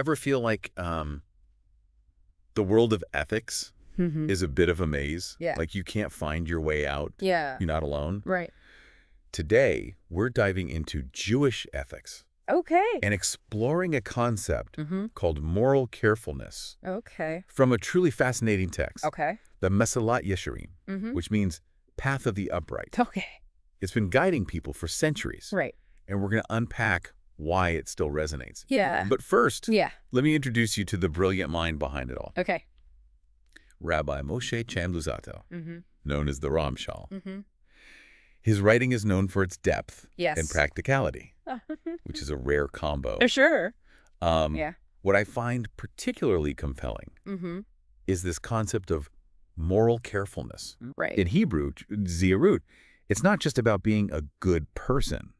ever feel like the world of ethics is a bit of a maze? Yeah. Like you can't find your way out. Yeah. You're not alone. Right. Today, we're diving into Jewish ethics Okay. and exploring a concept called moral carefulness Okay. from a truly fascinating text, Okay. the Mesillot Yesharim, which means path of the upright. Okay. It's been guiding people for centuries, Right. and we're going to unpack why it still resonates. Yeah. But first, Yeah. let me introduce you to the brilliant mind behind it all. Okay. Rabbi Moshe Chamluzato, known as the Ramchal. His writing is known for its depth Yes. and practicality, which is a rare combo. Sure. Um, Yeah. What I find particularly compelling is this concept of moral carefulness. Right. In Hebrew, zehirut, it's not just about being a good person,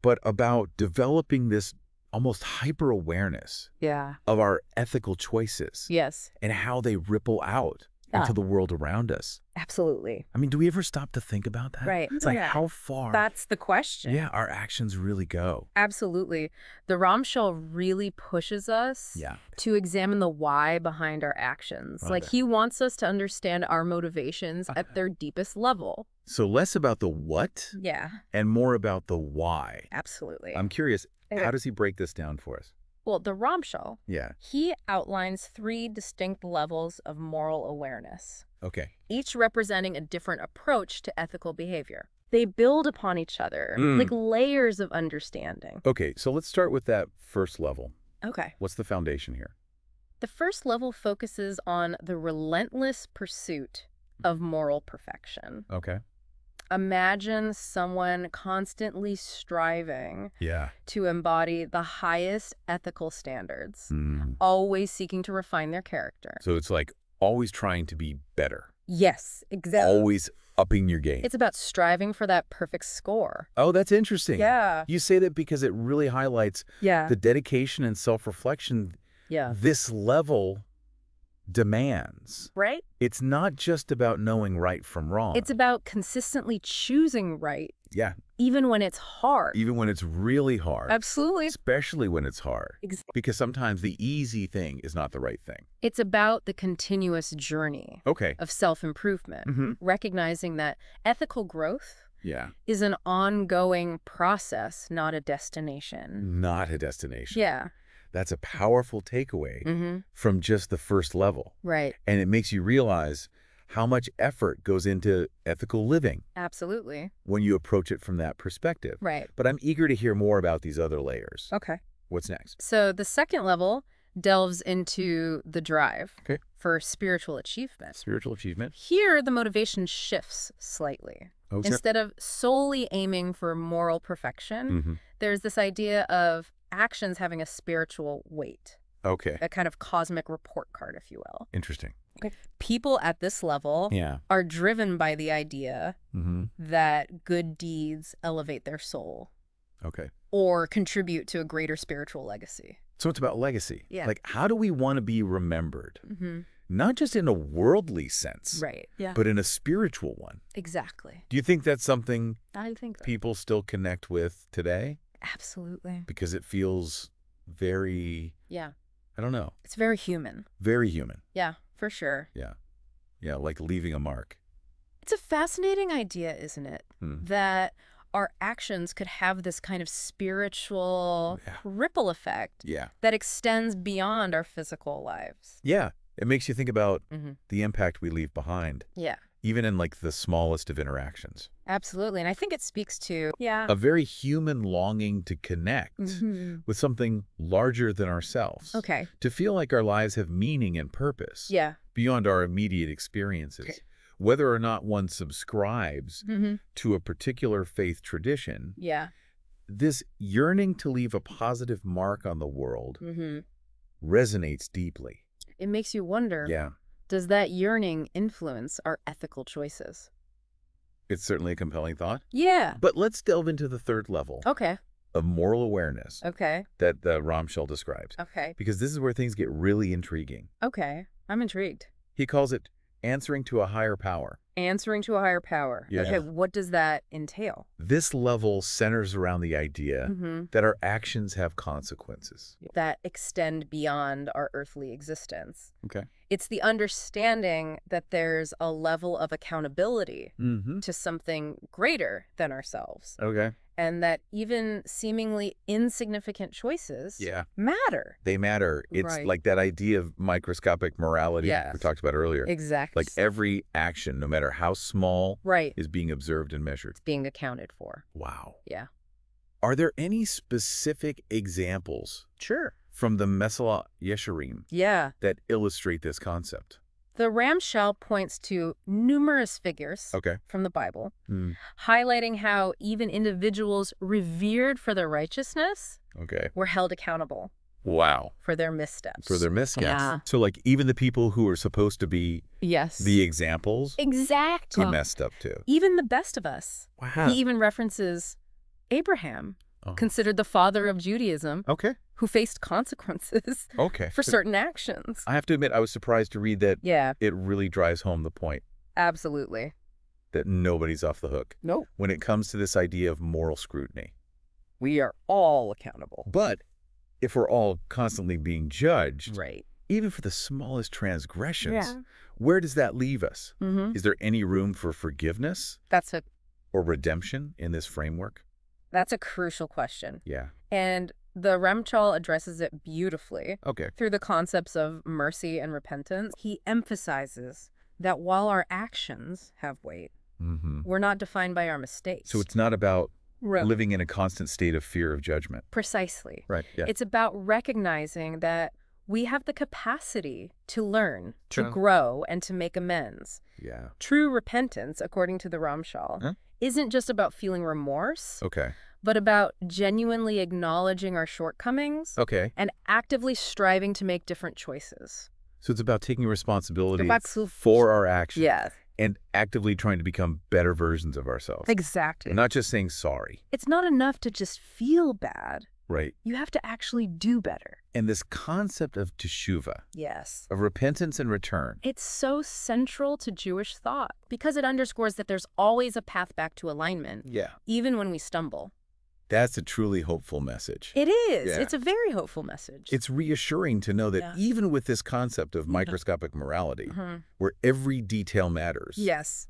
but about developing this almost hyper-awareness Yeah. of our ethical choices Yes. and how they ripple out into the world around us. Absolutely. I mean, do we ever stop to think about that? Right. It's like Yeah. how far That's the question. our actions really go. Absolutely. The Ramchal really pushes us to examine the why behind our actions. Love Like it. he wants us to understand our motivations at their deepest level. So less about the what Yeah. and more about the why. Absolutely. I'm curious, Okay. how does he break this down for us? Well, the Ramchal, Yeah. he outlines 3 distinct levels of moral awareness, Okay. each representing a different approach to ethical behavior. They build upon each other, like layers of understanding. Okay, so let's start with that first level. Okay. What's the foundation here? The first level focuses on the relentless pursuit of moral perfection. Okay. Imagine someone constantly striving Yeah. to embody the highest ethical standards, always seeking to refine their character. So it's like always trying to be better, Yes, exactly. always upping your game. It's about striving for that perfect score. Oh, that's interesting. Yeah. You say that because it really highlights Yeah. the dedication and self-reflection Yeah. this level demands. Right? It's not just about knowing right from wrong. It's about consistently choosing right, Yeah, even when it's hard. even when it's really hard. Absolutely. Especially when it's hard. Because sometimes the easy thing is not the right thing. It's about the continuous journey Okay. of self-improvement, recognizing that ethical growth Yeah. is an ongoing process, not a destination. Not a destination. Yeah. That's a powerful takeaway from just the first level. Right. And it makes you realize how much effort goes into ethical living Absolutely. when you approach it from that perspective. Right. But I'm eager to hear more about these other layers. Okay. What's next? So the second level delves into the drive for spiritual achievement. Spiritual achievement. Here, the motivation shifts slightly. Oh, so- Instead of solely aiming for moral perfection, there's this idea of actions having a spiritual weight, Okay. a kind of cosmic report card, if you will. Interesting. People at this level Yeah. are driven by the idea that good deeds elevate their soul Okay. or contribute to a greater spiritual legacy. So it's about legacy. Yeah. Like, how do we want to be remembered? Not just in a worldly sense, Right. Yeah. but in a spiritual one. Exactly. Do you think that's something I think that. people still connect with today? Absolutely. Because it feels very, Yeah. I don't know, It's very human. very human. Yeah, for sure. Yeah. Yeah, like leaving a mark. It's a fascinating idea, isn't it? That our actions could have this kind of spiritual ripple effect Yeah. that extends beyond our physical lives. Yeah. It makes you think about the impact we leave behind, Yeah, even in like the smallest of interactions. absolutely. And I think it speaks to, A very human longing to connect with something larger than ourselves. Okay. To feel like our lives have meaning and purpose Yeah. beyond our immediate experiences. Whether or not one subscribes to a particular faith tradition, Yeah. this yearning to leave a positive mark on the world resonates deeply. It makes you wonder, Yeah. does that yearning influence our ethical choices? It's certainly a compelling thought. Yeah. But let's delve into the third level Okay. of moral awareness Okay. that the Ramchal describes. Okay. Because this is where things get really intriguing. Okay. I'm intrigued. He calls it Answering to a higher power. Answering to a higher power. Yeah. Okay, what does that entail? This level centers around the idea that our actions have consequences. That extend beyond our earthly existence. Okay. It's the understanding that there's a level of accountability to something greater than ourselves. Okay. And that even seemingly insignificant choices matter. They matter. It's like that idea of microscopic morality we talked about earlier. Exactly. Like every action, no matter how small, is being observed and measured. It's being accounted for. Wow. Yeah. Are there any specific examples from the Messilot Yesharim that illustrate this concept? The Ramchal points to numerous figures from the Bible, highlighting how even individuals revered for their righteousness were held accountable. Wow. For their missteps. For their missteps. Yeah. So like even the people who are supposed to be the examples exactly messed up too. Even the best of us. Wow. He even references Abraham, considered the father of Judaism, who faced consequences for certain actions. I have to admit, I was surprised to read that it really drives home the point. Absolutely. That nobody's off the hook. Nope. When it comes to this idea of moral scrutiny. We are all accountable. But if we're all constantly being judged, right, even for the smallest transgressions, where does that leave us? Is there any room for forgiveness? Or redemption in this framework? That's a crucial question. Yeah. And the Ramchal addresses it beautifully through the concepts of mercy and repentance. He emphasizes that while our actions have weight, we're not defined by our mistakes. So it's not about living in a constant state of fear of judgment. Precisely. Right. Yeah. It's about recognizing that we have the capacity to learn, to grow, and to make amends. Yeah. True repentance, according to the Ramchal, isn't just about feeling remorse, but about genuinely acknowledging our shortcomings and actively striving to make different choices. So it's about taking responsibility for our actions and actively trying to become better versions of ourselves. Exactly. And not just saying sorry. It's not enough to just feel bad. Right. You have to actually do better. And this concept of teshuvah, of repentance and return. It's so central to Jewish thought because it underscores that there's always a path back to alignment, even when we stumble. That's a truly hopeful message. It is. It's a very hopeful message. It's reassuring to know that even with this concept of microscopic morality, where every detail matters,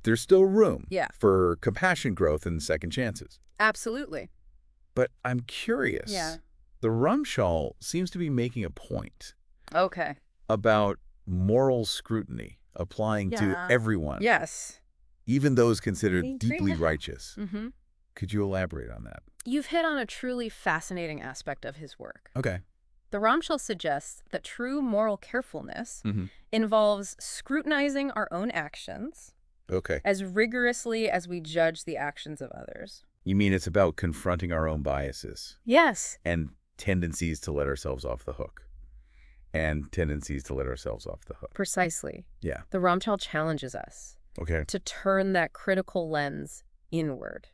there's still room for compassion, growth, and second chances. Absolutely. But I'm curious. The Ramchal seems to be making a point about moral scrutiny applying to everyone. Even those considered deeply righteous. Could you elaborate on that? You've hit on a truly fascinating aspect of his work. The Ramchal suggests that true moral carefulness involves scrutinizing our own actions as rigorously as we judge the actions of others. You mean it's about confronting our own biases? Yes. And tendencies to let ourselves off the hook. Precisely. Yeah. The Ramchal challenges us to turn that critical lens inward,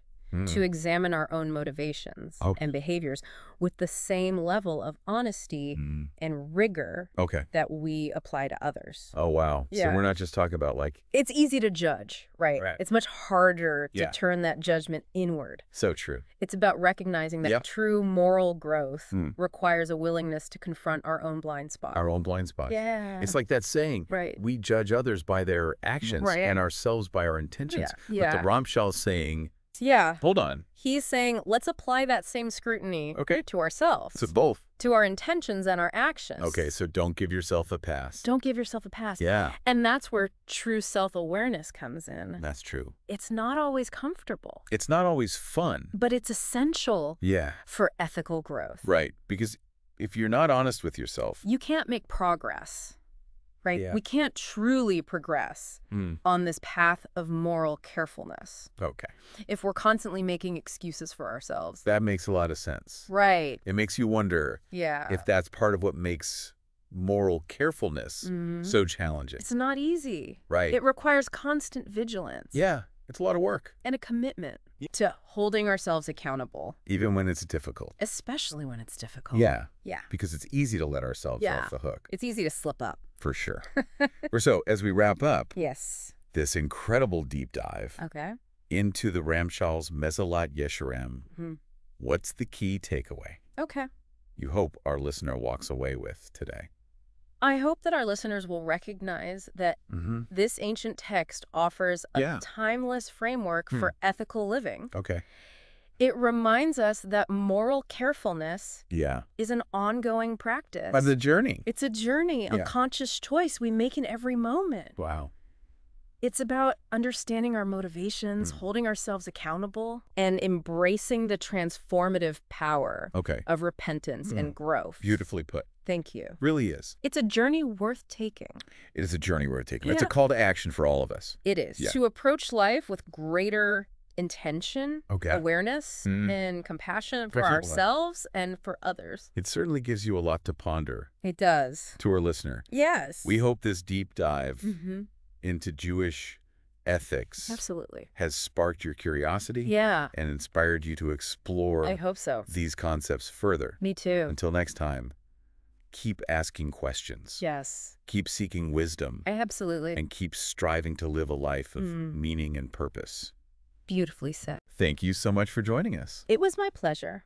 to examine our own motivations and behaviors with the same level of honesty and rigor that we apply to others. Oh, wow. So we're not just talking about like... It's easy to judge, right? It's much harder to turn that judgment inward. So true. It's about recognizing that true moral growth requires a willingness to confront our own blind spot. Our own blind spot. Yeah. It's like that saying, we judge others by their actions and ourselves by our intentions. But the Ramchal is saying... Hold on. He's saying, let's apply that same scrutiny to ourselves. So both. To our intentions and our actions. So don't give yourself a pass. Don't give yourself a pass. Yeah. And that's where true self-awareness comes in. That's true. It's not always comfortable. It's not always fun. But it's essential for ethical growth. Right. Because if you're not honest with yourself... You can't make progress. Right? Yeah. We can't truly progress on this path of moral carefulness. If we're constantly making excuses for ourselves. That makes a lot of sense. Right. It makes you wonder if that's part of what makes moral carefulness so challenging. It's not easy. Right. It requires constant vigilance. Yeah. It's a lot of work. And a commitment. to holding ourselves accountable. Even when it's difficult. Especially when it's difficult. Yeah. Because it's easy to let ourselves off the hook. It's easy to slip up. For sure. So, as we wrap up, this incredible deep dive into the Ramchal's Mesillat Yesharim, what's the key takeaway you hope our listener walks away with today? I hope that our listeners will recognize that this ancient text offers a timeless framework for ethical living. It reminds us that moral carefulness is an ongoing practice. By the journey. It's a journey, a conscious choice we make in every moment. Wow. It's about understanding our motivations, holding ourselves accountable, and embracing the transformative power of repentance and growth. Beautifully put. Thank you. Really is. It's a journey worth taking. It is a journey worth taking. It's a call to action for all of us. It is. To approach life with greater intention, awareness, and compassion for ourselves and for others. It certainly gives you a lot to ponder. It does. To our listener. Yes. We hope this deep dive into Jewish ethics has sparked your curiosity and inspired you to explore I hope so. These concepts further. Me too. Until next time, keep asking questions. Yes. Keep seeking wisdom. Absolutely. And keep striving to live a life of meaning and purpose. Beautifully said. Thank you so much for joining us. It was my pleasure.